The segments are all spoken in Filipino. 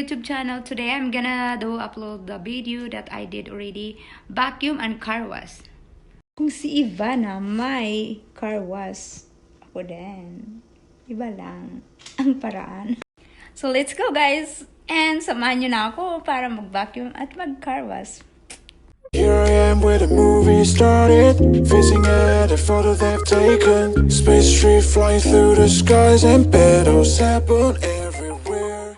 YouTube channel. Today I'm gonna upload the video that I did already, vacuum and car wash. Kung si Ivana may car wash, ako din. Iba lang ang paraan. So let's go guys! And samahan nyo na ako para mag-vacuum at mag-car wash. Here I am where the movie started, facing at a photo they've taken. Space tree flying through the skies and petals happen everywhere.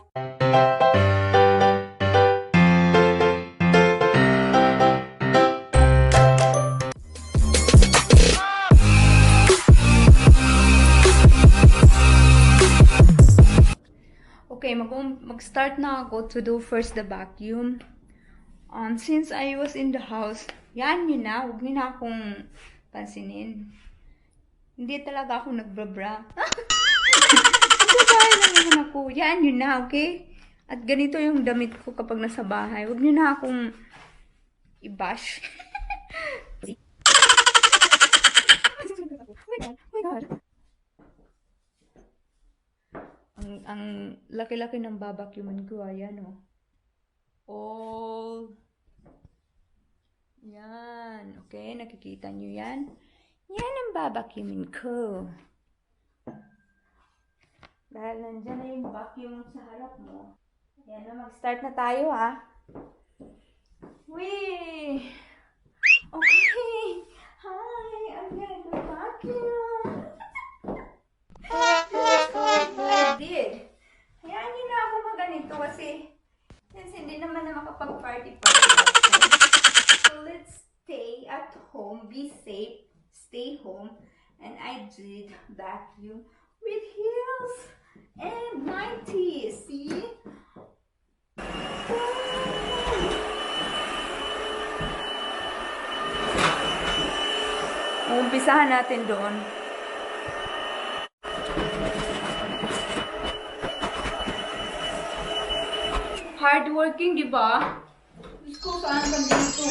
Okay, mag-start na ako to do first the vacuum. Since I was in the house, yan yun na, huwag niyo na akong pansinin. Hindi talaga ako nagbabra. Nagbabahay lang naman ako. Yan yun na, okay? At ganito yung damit ko kapag nasa bahay. Huwag niyo na akong i-bash. Ang laki-laki ng babacuuman ko, ayan o. All. Yan. Okay, nakikita nyo yan? Yan ang babacuumin ko. Dahil nandyan na yung vacuum sa harap mo. Yan na, mag-start na tayo ha. Wee! Okay. Hi, I'm gonna do vacuum. I did. Hayaan nyo na ako maganito kasi since hindi naman na makapag-party. So let's stay at home, be safe, stay home, and I did vacuum with heels and 90s, see? Umpisahan natin doon. Hardworking, di ba? Diyos ko, saan ba dito?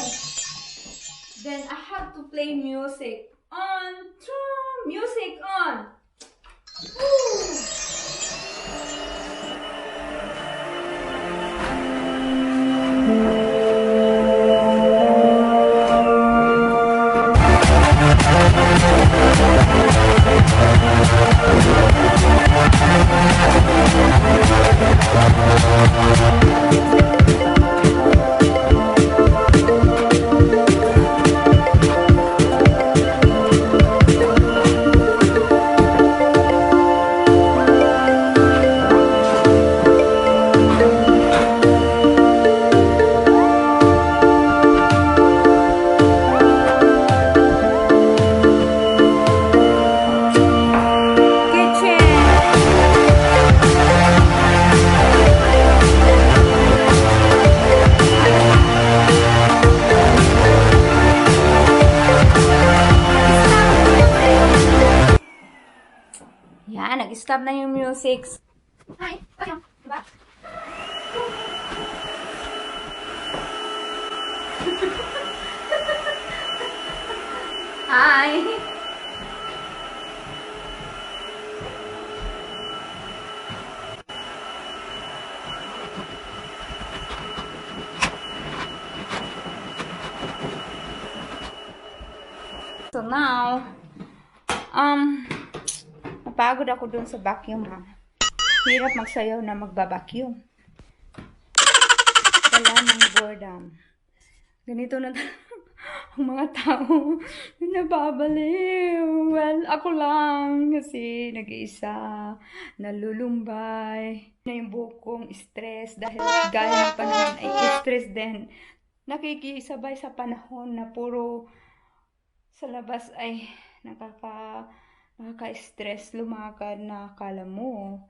Then, I have to play music. On! Music on! Woo! Yan, nag-stop na yung music. Hi, okay, diba? Hi! So now, napagod ako dun sa vacuum ha. Hirap magsayaw na magbabacuum. Wala ng boredome. Ganito na ang mga tao nababaliw. Well, ako lang kasi nag-iisa, nalulumbay. Na yung buhok kong stress dahil gaya ng panahon ay stress din. Nakikisabay sa panahon na puro sa labas ay nakaka-stress, lumakad na akala mo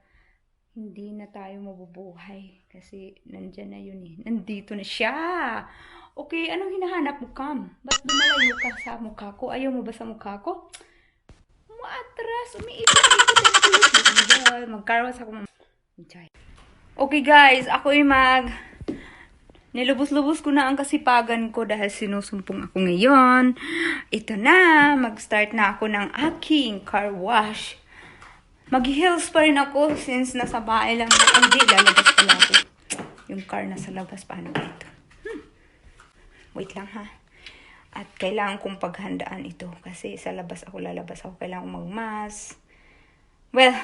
hindi na tayo mabubuhay kasi nandyan na yun eh. Nandito na siya. Okay, anong hinahanap mo, Cam? Ba't lumalayo ka sa mukha ko? Ayaw mo ba sa mukha ko? Umaatras, umiikot-ikot. Magkarwas ako. Okay guys, ako ay nilubos-lubos ko na ang kasipagan ko dahil sinusumpong ako ngayon. Ito na, mag-start na ako ng aking car wash. Mag-heels pa rin ako since nasa bahay lang. Hindi, lalabas pala ako. yung car na sa labas. Paano ba ito? Wait lang ha. At kailangan kong paghandaan ito kasi sa labas ako, lalabas ako. Kailangan kong magmask. Well,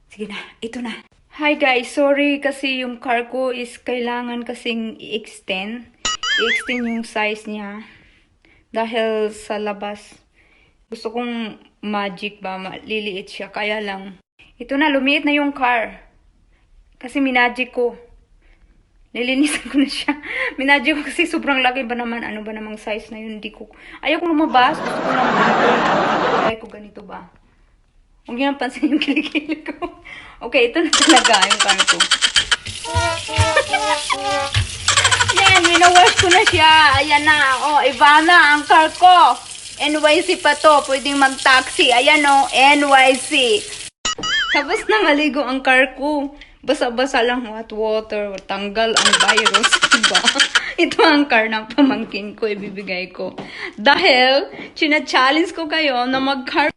sige na. Ito na. Hi guys, sorry kasi yung car ko is kailangan kasing i-extend. I-extend yung size niya. Dahil sa labas, gusto kong magic ba, maliliit siya. Kaya lang, ito na, lumiit na yung car. Kasi minagic ko. Nilinisan ko na siya. Minagic ko kasi sobrang laki ba naman. Ano ba namang size na yun? Hindi ko, ayaw ko lumabas. Gusto ko lang ganito. Ayaw ko ganito ba? Huwag niyo napansin yung kilikili ko. Okay, ito na talaga yung car ko. Yan, winawash ko na siya. Ayan na. Oh, iba na ang car ko. NYC pa to. Pwedeng mag-taxi. Ayan o, NYC. Tapos na maligo ang car ko. Basa-basa lang hot water. Tanggal ang virus. Diba? Ito ang car ng pamangkin ko. Ibibigay ko. Dahil, china-challenge ko kayo na mag-car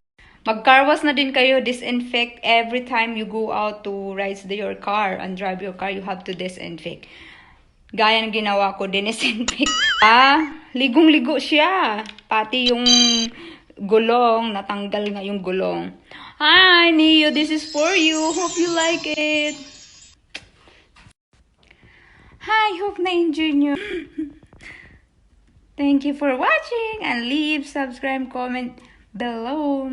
wash na din kayo. Disinfect every time you go out to ride your car and drive your car. You have to disinfect. Gaya ng ginawa ko, dinisinfect. Ligong-ligo siya. Pati yung gulong, natanggal nga yung gulong. Hi, Neo, this is for you. Hope you like it. Hi, hope na-enjoy nyo. Thank you for watching and leave, subscribe, comment below.